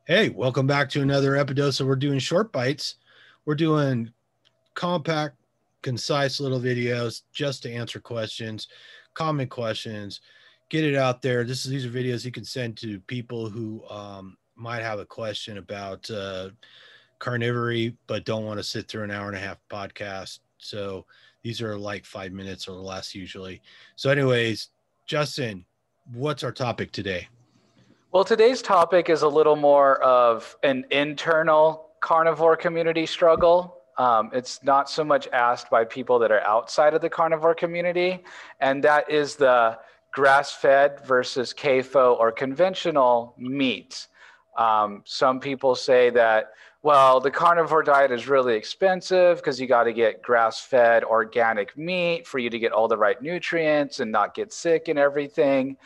Hey, welcome back to another Epidose. We're doing short bites. We're doing compact, concise little videos just to answer questions, common questions, get it out there. These are videos you can send to people who might have a question about carnivory, but don't want to sit through an hour and a half podcast. So these are like 5 minutes or less usually. So anyways, Justin, what's our topic today? Well, today's topic is a little more of an internal carnivore community struggle. It's not so much asked by people that are outside of the carnivore community, and that is the grass-fed versus CAFO or conventional meat. Some people say that, well, the carnivore diet is really expensive because you got to get grass-fed organic meat for you to get all the right nutrients and not get sick and everything.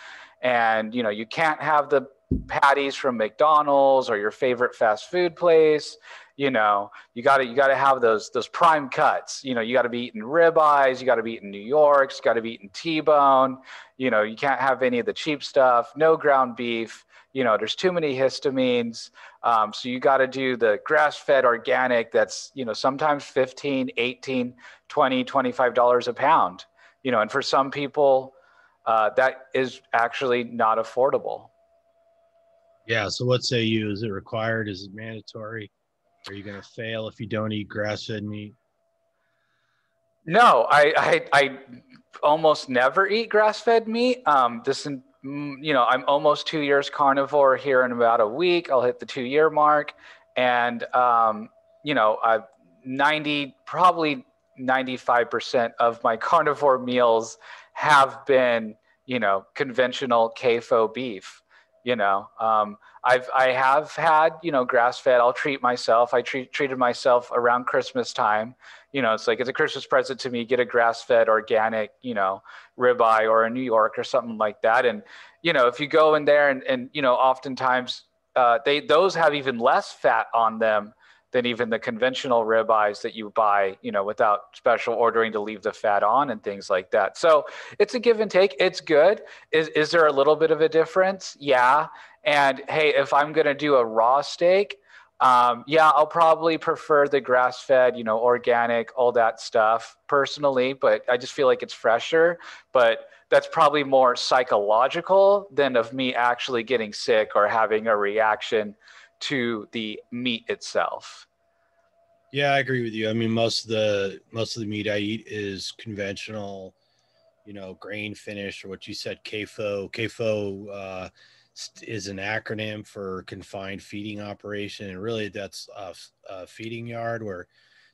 And you can't have the patties from McDonald's or your favorite fast food place. You got to have those prime cuts. You got to be eating ribeyes, you got to be eating New Yorks, you got to be eating T-bone. You can't have any of the cheap stuff, no ground beef. There's too many histamines. So you got to do the grass-fed organic that's, sometimes 15, 18, 20, $25 a pound. And for some people, that is actually not affordable. Yeah. So what say you? Is it required? Is it mandatory? Are you going to fail if you don't eat grass-fed meat? No, I almost never eat grass-fed meat. I'm almost 2 years carnivore here in about a week. I'll hit the 2 year mark, and I've probably 95% of my carnivore meals have been conventional CAFO beef. I have had grass fed. I'll treat myself. I treated myself around Christmas time. It's like it's a Christmas present to me. Get a grass fed organic ribeye or a New York or something like that. And if you go in there and oftentimes those have even less fat on them than even the conventional ribeyes that you buy, without special ordering to leave the fat on and things like that. So it's a give and take. It's good. Is there a little bit of a difference? Yeah. And hey, if I'm going to do a raw steak, yeah, I'll probably prefer the grass-fed, organic, all that stuff personally, but I just feel like it's fresher. But that's probably more psychological than of me actually getting sick or having a reaction to the meat itself. Yeah, I agree with you. I mean, most of the meat I eat is conventional, grain finished or what you said, CAFO. CAFO is an acronym for confined feeding operation, and really that's a feeding yard where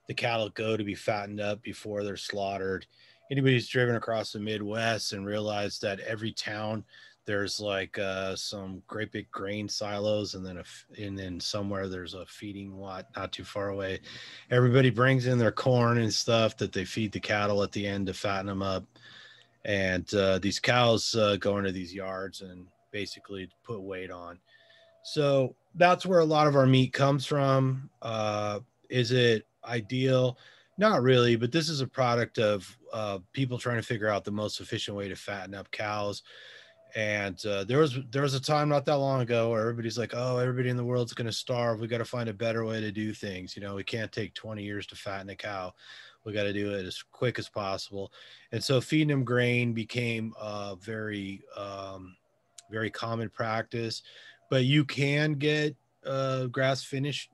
the cattle go to be fattened up before they're slaughtered. Anybody who's driven across the Midwest and realized that every town there's like some great big grain silos, and then somewhere there's a feeding lot not too far away. Everybody brings in their corn and stuff that they feed the cattle at the end to fatten them up, and these cows go into these yards and basically put weight on. So that's where a lot of our meat comes from. Is it ideal? Not really, but this is a product of people trying to figure out the most efficient way to fatten up cows. And there was a time not that long ago where everybody's like, oh, everybody in the world's going to starve. We got to find a better way to do things. We can't take 20 years to fatten a cow. We got to do it as quick as possible. And so feeding them grain became a very common practice. But you can get grass finished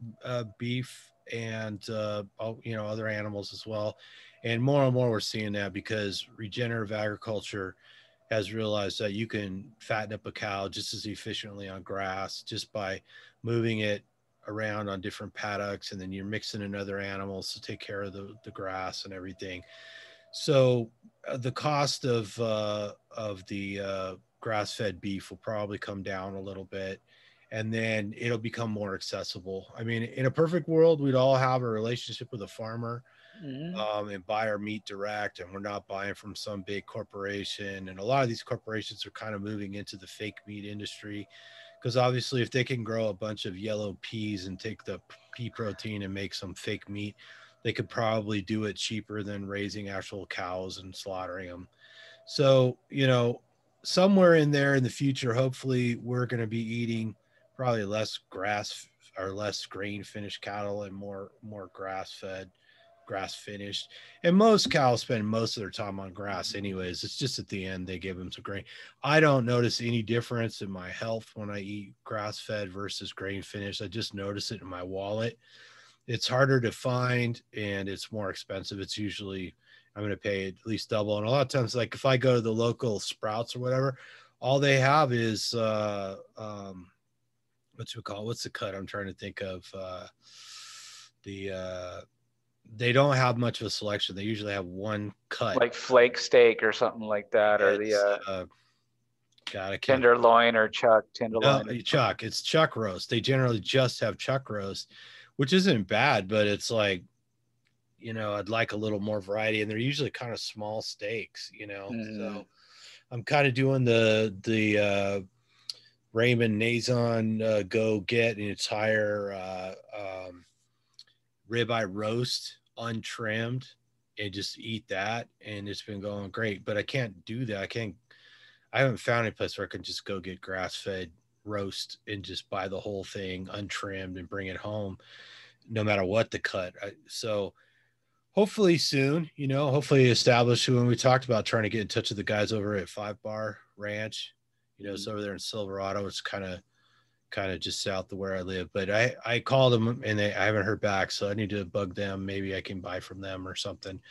beef and other animals as well. And more we're seeing that because regenerative agriculture has realized that you can fatten up a cow just as efficiently on grass just by moving it around on different paddocks, and then you're mixing in other animals to take care of the grass and everything. So the cost of the grass-fed beef will probably come down a little bit, and then it'll become more accessible. I mean, in a perfect world, we'd all have a relationship with a farmer Mm-hmm. and buy our meat direct, and we're not buying from some big corporation. And a lot of these corporations are kind of moving into the fake meat industry because obviously if they can grow a bunch of yellow peas and take the pea protein and make some fake meat, they could probably do it cheaper than raising actual cows and slaughtering them. So somewhere in there in the future, hopefully we're going to be eating probably less grass or less grain finished cattle and more grass fed, grass finished. And most cows spend most of their time on grass anyways. It's just at the end they give them some grain. I don't notice any difference in my health when I eat grass fed versus grain finished. I just notice it in my wallet. It's harder to find and it's more expensive. It's usually I'm going to pay at least double. And a lot of times, like if I go to the local Sprouts or whatever, all they have is what's the cut I'm trying to think of, the they don't have much of a selection. They usually have one cut, like flake steak or something like that, or it's the God, I can't. tenderloin or chuck No, tenderloin. chuck. It's chuck roast. They generally just have chuck roast, which isn't bad, but it's like, I'd like a little more variety, and they're usually kind of small steaks, Mm. So I'm kind of doing the Raymond Nazon go get an entire ribeye roast untrimmed and just eat that, and it's been going great. But I can't do that. I haven't found a place where I can just go get grass-fed roast and just buy the whole thing untrimmed and bring it home, no matter what the cut. So hopefully soon, hopefully establish when we talked about trying to get in touch with the guys over at 5 Bar Ranch, it's over there in Silverado. It's kind of just south of where I live, but I called them and I haven't heard back. So I need to bug them. Maybe I can buy from them or something.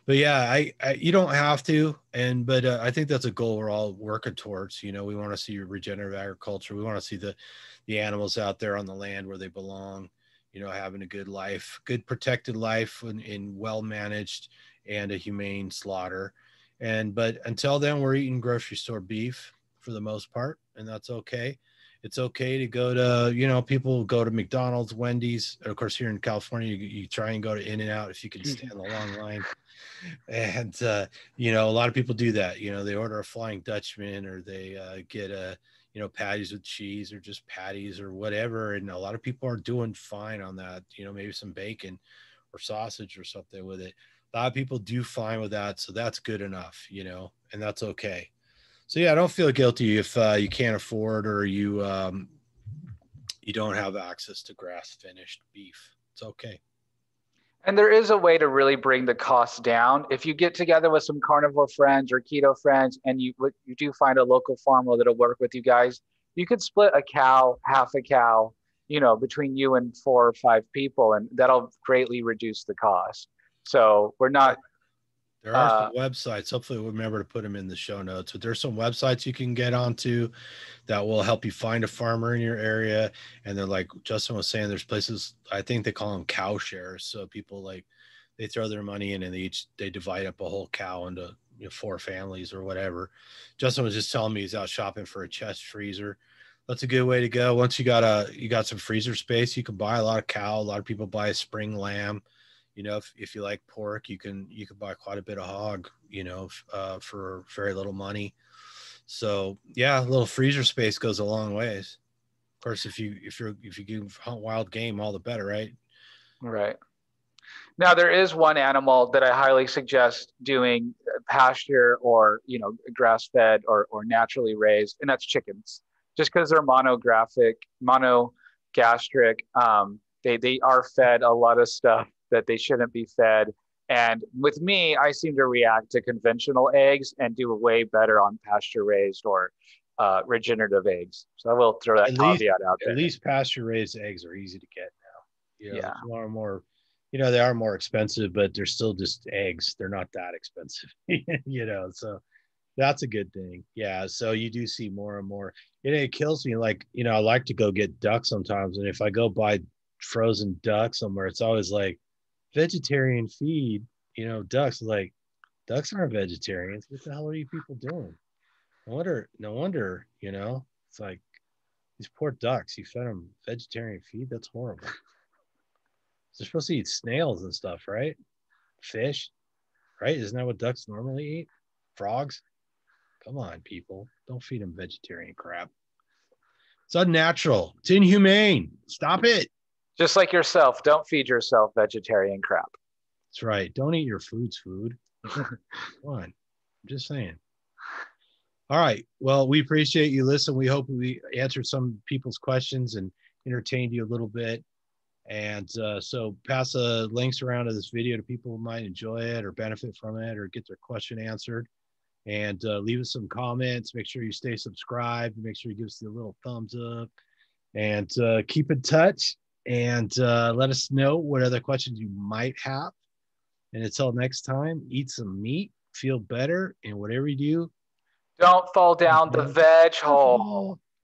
But yeah, you don't have to. But I think that's a goal we're all working towards. We want to see regenerative agriculture. We want to see the animals out there on the land where they belong, having a good life, good protected life in well-managed and a humane slaughter. But until then, we're eating grocery store beef for the most part, and that's okay. It's okay to go to, people go to McDonald's, Wendy's. Of course, here in California, you try and go to In-N-Out if you can stand the long line. And, a lot of people do that. They order a Flying Dutchman or they get patties with cheese or just patties or whatever. And a lot of people are doing fine on that, maybe some bacon or sausage or something with it. A lot of people do fine with that. So that's good enough, and that's okay. So yeah, don't feel guilty if you can't afford or you don't have access to grass finished beef. It's okay. And there is a way to really bring the costs down. If you get together with some carnivore friends or keto friends, and you do find a local farmer that'll work with you guys, you could split a cow, half a cow, between you and 4 or 5 people, and that'll greatly reduce the cost. So we're not. There are some websites. Hopefully, we'll remember to put them in the show notes. But there's some websites you can get onto that will help you find a farmer in your area. And they're like Justin was saying, there's places, I think they call them cow shares. So people they throw their money in and they divide up a whole cow into 4 families or whatever. Justin was just telling me he's out shopping for a chest freezer. That's a good way to go. Once you got some freezer space, you can buy a lot of cow. A lot of people buy a spring lamb. If you like pork, you can buy quite a bit of hog, for very little money. So yeah, a little freezer space goes a long ways. Of course, if you can hunt wild game, all the better, right? Right. Now, there is one animal that I highly suggest doing pasture or, grass-fed or naturally raised, and that's chickens. Just because they're monogastric, they are fed a lot of stuff that they shouldn't be fed. And with me, I seem to react to conventional eggs and do way better on pasture-raised or regenerative eggs. So I will throw that caveat out there. At least pasture-raised eggs are easy to get now. Yeah. More, they are more expensive, but they're still just eggs. They're not that expensive, so that's a good thing. Yeah. So you do see more and more. It kills me. Like, I like to go get duck sometimes. And if I go buy frozen duck somewhere, it's always like vegetarian feed, ducks. Like, ducks aren't vegetarians. What the hell are you people doing? No wonder, it's like these poor ducks, you fed them vegetarian feed. That's horrible. They're supposed to eat snails and stuff, right? Fish, right? Isn't that what ducks normally eat? Frogs? Come on, people. Don't feed them vegetarian crap. It's unnatural. It's inhumane. Stop it. Just like yourself, don't feed yourself vegetarian crap. That's right. Don't eat your food's food. Come on. I'm just saying. All right. Well, we appreciate you listening. We hope we answered some people's questions and entertained you a little bit. And so pass the links around to this video to people who might enjoy it or benefit from it or get their question answered. And leave us some comments. Make sure you stay subscribed. Make sure you give us a little thumbs up. And keep in touch. And let us know what other questions you might have. And until next time, eat some meat, feel better, and whatever you do, Don't fall down the veg hole.